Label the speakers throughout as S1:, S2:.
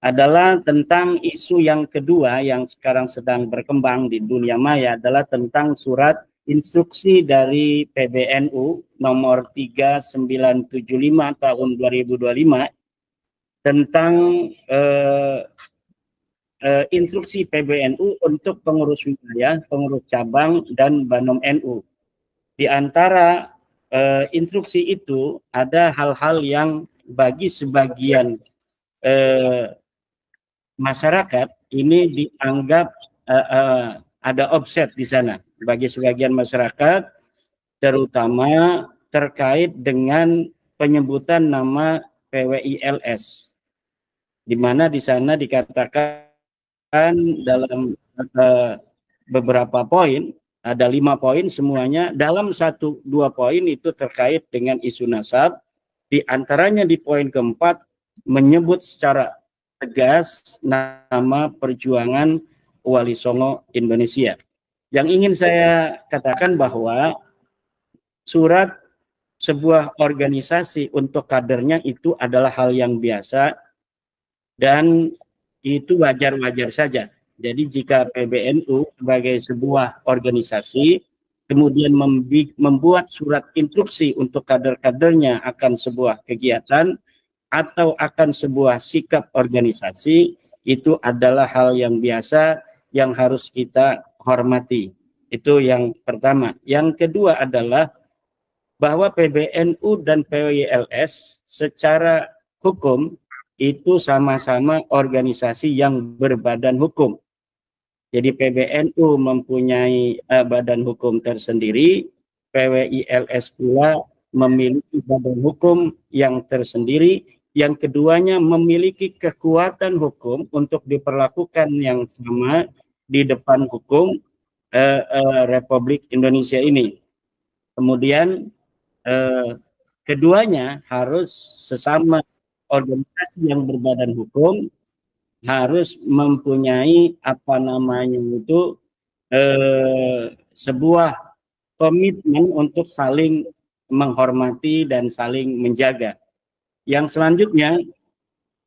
S1: adalah tentang isu yang kedua yang sekarang sedang berkembang di dunia maya, adalah tentang surat instruksi dari PBNU nomor 3975 tahun 2025 tentang instruksi PBNU untuk pengurus wilayah, pengurus cabang, dan Banom NU. Di antara instruksi itu ada hal-hal yang bagi sebagian masyarakat ini dianggap ada offset di sana. Bagi sebagian masyarakat, terutama terkait dengan penyebutan nama PWILS, di mana di sana dikatakan dalam beberapa poin, ada 5 poin semuanya, dalam 1-2 poin itu terkait dengan isu nasab, di antaranya di poin keempat menyebut secara tegas nama Perjuangan Wali Songo Indonesia. Yang ingin saya katakan bahwa surat sebuah organisasi untuk kadernya itu adalah hal yang biasa dan itu wajar-wajar saja. Jadi jika PBNU sebagai sebuah organisasi kemudian membuat surat instruksi untuk kader-kadernya akan sebuah kegiatan atau akan sebuah sikap organisasi, itu adalah hal yang biasa yang harus kita hormati. Itu yang pertama. Yang kedua adalah bahwa PBNU dan PWILS secara hukum itu sama-sama organisasi yang berbadan hukum. Jadi PBNU mempunyai badan hukum tersendiri, PWILS pula memiliki badan hukum yang tersendiri, yang keduanya memiliki kekuatan hukum untuk diperlakukan yang sama di depan hukum Republik Indonesia ini. Kemudian keduanya harus sesama organisasi yang berbadan hukum, harus mempunyai apa namanya itu sebuah komitmen untuk saling menghormati dan saling menjaga. Yang selanjutnya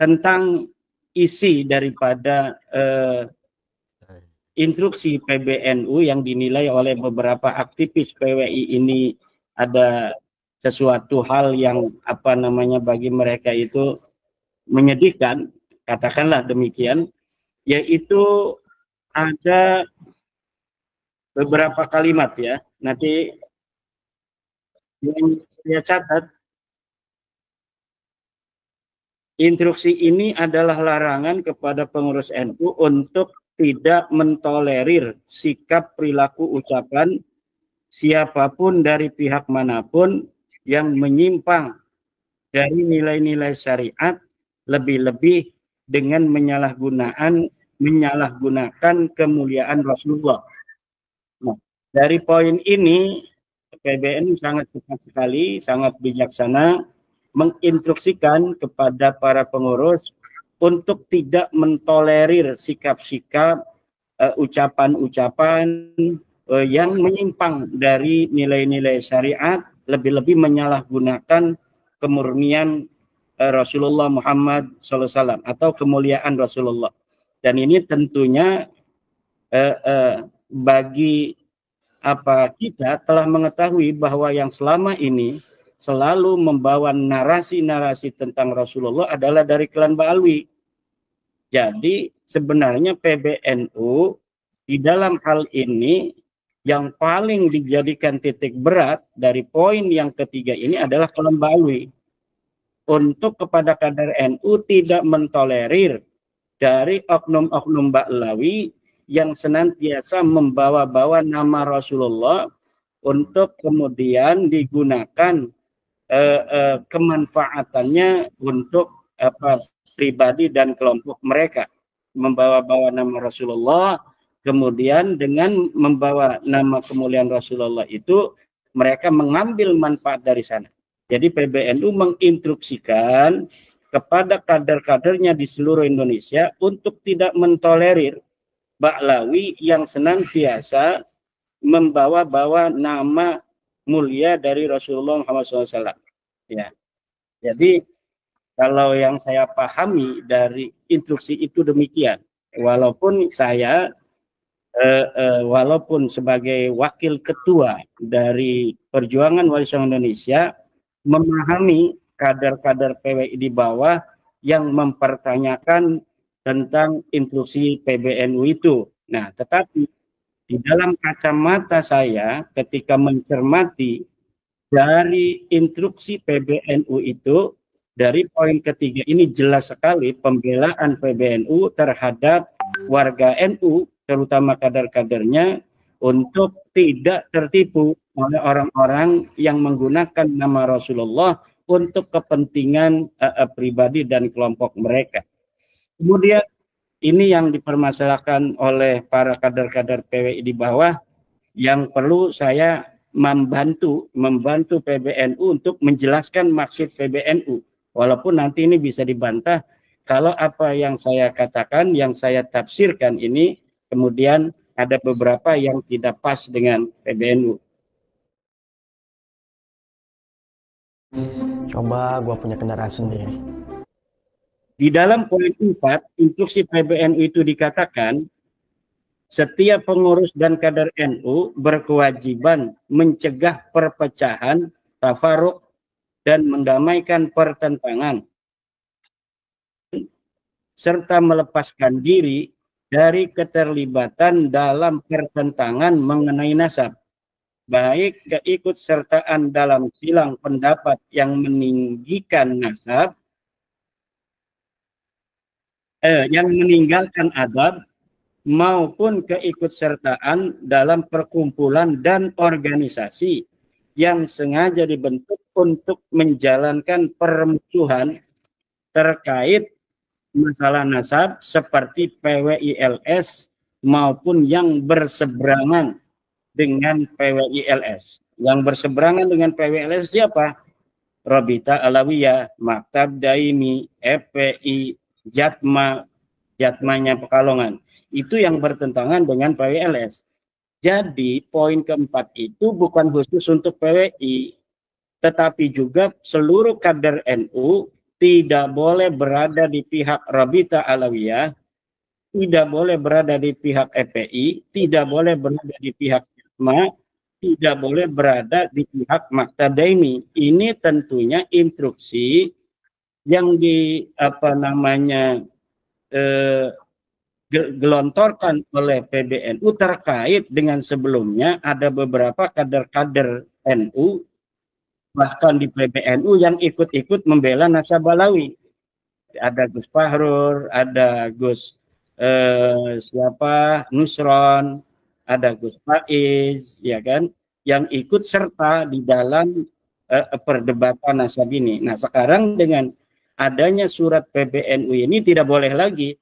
S1: tentang isi daripada instruksi PBNU yang dinilai oleh beberapa aktivis PWI ini ada sesuatu hal yang apa namanya bagi mereka itu menyedihkan, katakanlah demikian, yaitu ada beberapa kalimat ya, nanti yang saya catat. Instruksi ini adalah larangan kepada pengurus NU untuk tidak mentolerir sikap, perilaku, ucapan siapapun dari pihak manapun yang menyimpang dari nilai-nilai syariat, lebih-lebih dengan menyalahgunakan kemuliaan Rasulullah. Nah, dari poin ini PBNU sangat tepat sekali, sangat bijaksana menginstruksikan kepada para pengurus untuk tidak mentolerir sikap-sikap, ucapan-ucapan yang menyimpang dari nilai-nilai syariat, lebih-lebih menyalahgunakan kemurnian Rasulullah Muhammad SAW atau kemuliaan Rasulullah. Dan ini tentunya bagi kita telah mengetahui bahwa yang selama ini selalu membawa narasi-narasi tentang Rasulullah adalah dari klan Ba'alwi. Jadi sebenarnya PBNU di dalam hal ini yang paling dijadikan titik berat dari poin yang ketiga ini adalah klan Ba'alwi. Untuk kepada kader NU tidak mentolerir dari oknum-oknum Ba'alawi yang senantiasa membawa-bawa nama Rasulullah untuk kemudian digunakan kemanfaatannya untuk pribadi dan kelompok mereka, membawa-bawa nama Rasulullah, kemudian dengan membawa nama kemuliaan Rasulullah itu mereka mengambil manfaat dari sana. Jadi PBNU menginstruksikan kepada kader-kadernya di seluruh Indonesia untuk tidak mentolerir Ba'alawi yang senantiasa membawa-bawa nama mulia dari Rasulullah Muhammad SAW. Ya, jadi Kalau yang saya pahami dari instruksi itu demikian. Walaupun saya walaupun sebagai wakil ketua dari Perjuangan Wali Songo Indonesia memahami kader-kader PWI di bawah yang mempertanyakan tentang instruksi PBNU itu. Nah, tetapi di dalam kacamata saya ketika mencermati dari instruksi PBNU itu, dari poin ketiga ini jelas sekali pembelaan PBNU terhadap warga NU, terutama kader-kadernya, untuk tidak tertipu oleh orang-orang yang menggunakan nama Rasulullah untuk kepentingan pribadi dan kelompok mereka. Kemudian ini yang dipermasalahkan oleh para kader-kader PWI di bawah, yang perlu saya membantu PBNU untuk menjelaskan maksud PBNU. Walaupun nanti ini bisa dibantah kalau apa yang saya katakan, yang saya tafsirkan ini kemudian ada beberapa yang tidak pas dengan PBNU.
S2: Coba gue punya kendaraan sendiri.
S1: Di dalam poin 4, instruksi PBNU itu dikatakan setiap pengurus dan kader NU berkewajiban mencegah perpecahan, tafaruk, dan mendamaikan pertentangan, serta melepaskan diri dari keterlibatan dalam pertentangan mengenai nasab, baik keikutsertaan dalam silang pendapat yang meninggikan nasab, yang meninggalkan adab, maupun keikutsertaan dalam perkumpulan dan organisasi yang sengaja dibentuk untuk menjalankan permusuhan terkait masalah nasab seperti PWILS maupun yang berseberangan dengan PWILS. Yang berseberangan dengan PWILS siapa? Robita Alawiyah, Maktab Daimi, FPI, Jatmanya Pekalongan. Itu yang bertentangan dengan PWLS. Jadi poin keempat itu bukan khusus untuk PWI, tetapi juga seluruh kader NU tidak boleh berada di pihak Rabita Alawiyah, tidak boleh berada di pihak FPI, tidak boleh berada di pihak Jatma, tidak boleh berada di pihak Maktab Daimi. Ini tentunya instruksi yang gelontorkan oleh PBNU terkait dengan sebelumnya ada beberapa kader-kader NU bahkan di PBNU yang ikut-ikut membela nasab Balawi. Ada Gus Fahrur, ada Gus Nusron, ada Gus Faiz, ya kan, yang ikut serta di dalam perdebatan nasab ini. Nah, sekarang dengan adanya surat PBNU ini tidak boleh lagi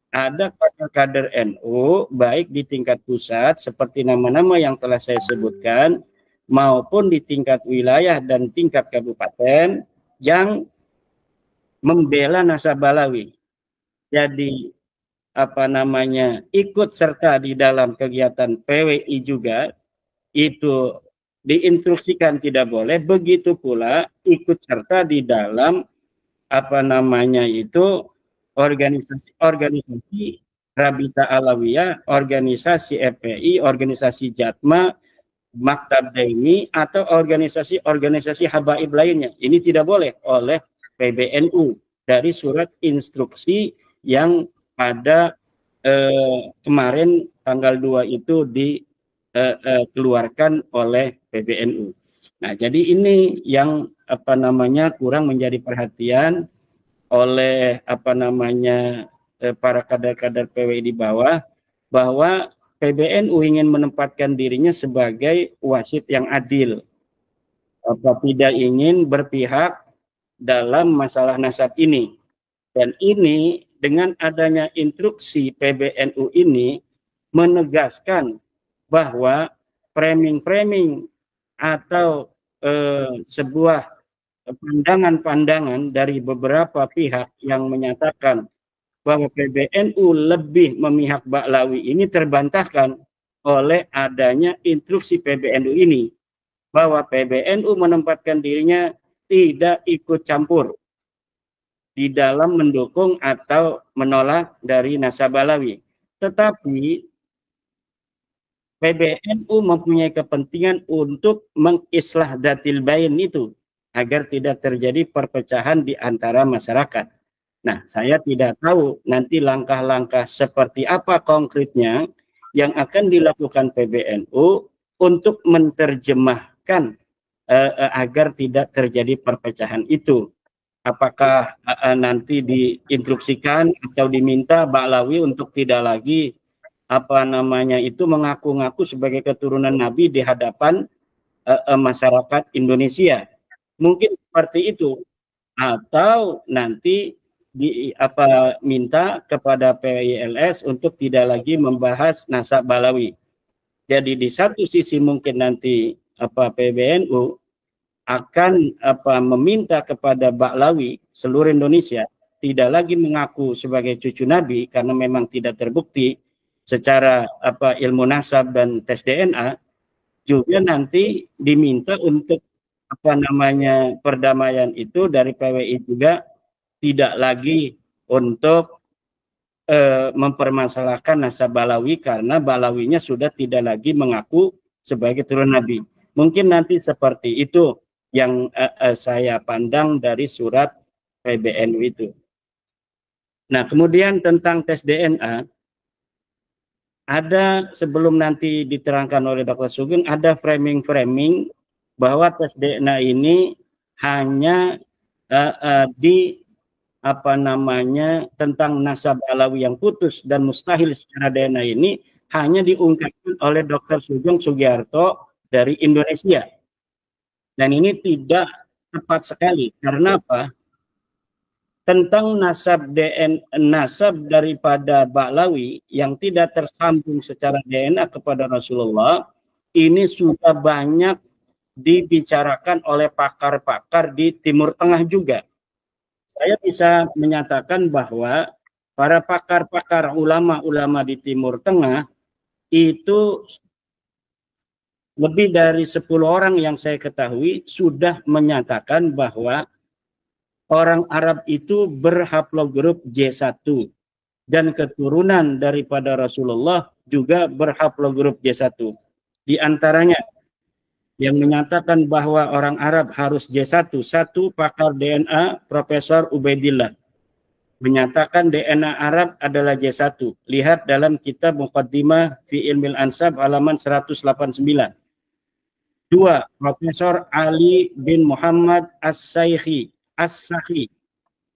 S1: ada kader-kader NU baik di tingkat pusat seperti nama-nama yang telah saya sebutkan maupun di tingkat wilayah dan tingkat kabupaten yang membela nasab Balawi. Jadi ikut serta di dalam kegiatan PWI juga itu diinstruksikan tidak boleh, begitu pula ikut serta di dalam organisasi Rabita Alawiyah, organisasi FPI, organisasi Jatma, Maktab Daimi, atau organisasi habaib lainnya. Ini tidak boleh oleh PBNU dari surat instruksi yang pada kemarin tanggal 2 itu dikeluarkan oleh PBNU. Nah, jadi ini yang kurang menjadi perhatian oleh para kader-kader PWI di bawah, bahwa PBNU ingin menempatkan dirinya sebagai wasit yang adil, tidak ingin berpihak dalam masalah nasab ini. Dan ini dengan adanya instruksi PBNU ini menegaskan bahwa framing-framing atau sebuah pandangan-pandangan dari beberapa pihak yang menyatakan bahwa PBNU lebih memihak Ba'lawi ini terbantahkan oleh adanya instruksi PBNU ini, bahwa PBNU menempatkan dirinya tidak ikut campur di dalam mendukung atau menolak dari nasab Balawi. Tetapi PBNU mempunyai kepentingan untuk mengislah datil bain itu agar tidak terjadi perpecahan di antara masyarakat. Nah, saya tidak tahu nanti langkah-langkah seperti apa konkretnya yang akan dilakukan PBNU untuk menerjemahkan agar tidak terjadi perpecahan itu. Apakah nanti diinstruksikan atau diminta Ba'lawi untuk tidak lagi mengaku-ngaku sebagai keturunan Nabi di hadapan masyarakat Indonesia? Mungkin seperti itu, atau nanti minta kepada PILS untuk tidak lagi membahas nasab Balawi. Jadi di satu sisi mungkin nanti PBNU akan meminta kepada Ba'lawi seluruh Indonesia tidak lagi mengaku sebagai cucu Nabi karena memang tidak terbukti secara ilmu nasab dan tes DNA. Juga nanti diminta untuk perdamaian itu dari PWI juga tidak lagi untuk mempermasalahkan nasab Balawi karena Balawinya sudah tidak lagi mengaku sebagai turun Nabi. Mungkin nanti seperti itu yang saya pandang dari surat PBNU itu. Nah, kemudian tentang tes DNA, ada sebelum nanti diterangkan oleh Dr. Sugeng, ada framing-framing bahwa tes DNA ini hanya tentang nasab Balawi yang putus dan mustahil secara DNA ini hanya diungkapkan oleh Dr. Sugeng Sugiarto dari Indonesia. Dan ini tidak tepat sekali. Karena apa? Tentang nasab daripada Ba'lawi yang tidak tersambung secara DNA kepada Rasulullah, ini sudah banyak dibicarakan oleh pakar-pakar di Timur Tengah juga. Saya bisa menyatakan bahwa para pakar-pakar ulama-ulama di Timur Tengah itu lebih dari 10 orang yang saya ketahui sudah menyatakan bahwa orang Arab itu berhaplogrup J1 dan keturunan daripada Rasulullah juga berhaplogrup J1. Di antaranya yang menyatakan bahwa orang Arab harus J1, satu pakar DNA Profesor Ubaidillah menyatakan DNA Arab adalah J1. Lihat dalam kitab Muqaddimah fi Ilmil Ansab halaman 189. Dua, Profesor Ali bin Muhammad As-Saikhi,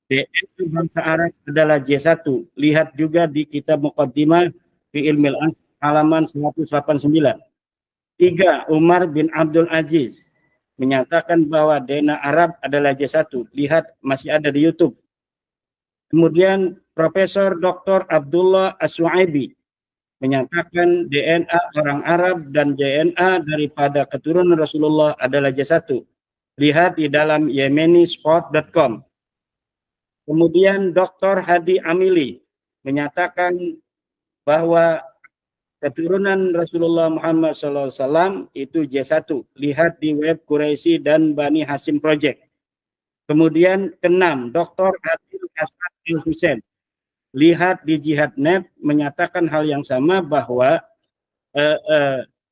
S1: DNA bangsa Arab adalah J1. Lihat juga di kitab Muqaddimah fi Ilmil Ansab halaman 189. Tiga, Umar bin Abdul Aziz menyatakan bahwa DNA Arab adalah J1. Lihat, masih ada di YouTube. Kemudian Profesor Dr. Abdullah As-Suaibi menyatakan DNA orang Arab dan DNA daripada keturunan Rasulullah adalah J1. Lihat di dalam yemenisport.com. Kemudian Dr. Hadi Amili menyatakan bahwa keturunan Rasulullah Muhammad SAW itu J1. Lihat di web Quraisy dan Bani Hasim Project. Kemudian keenam, Dr. Adil Hasan Al-Husain. Lihat di Jihad.net menyatakan hal yang sama bahwa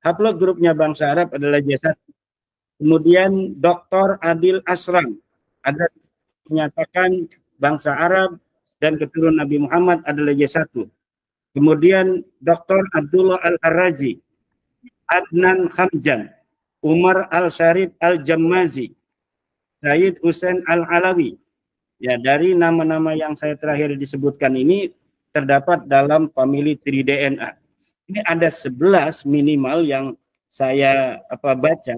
S1: haplogrupnya bangsa Arab adalah J1. Kemudian Dr. Adil Asram ada menyatakan bangsa Arab dan keturunan Nabi Muhammad adalah J1. Kemudian Dr. Abdullah Al-Arraji, Adnan Khamjan, Umar Al-Syarif Al-Jammazi, Said Hussein Al-Alawi. Ya, dari nama-nama yang saya terakhir disebutkan ini terdapat dalam family tree DNA. Ini ada 11 minimal yang saya baca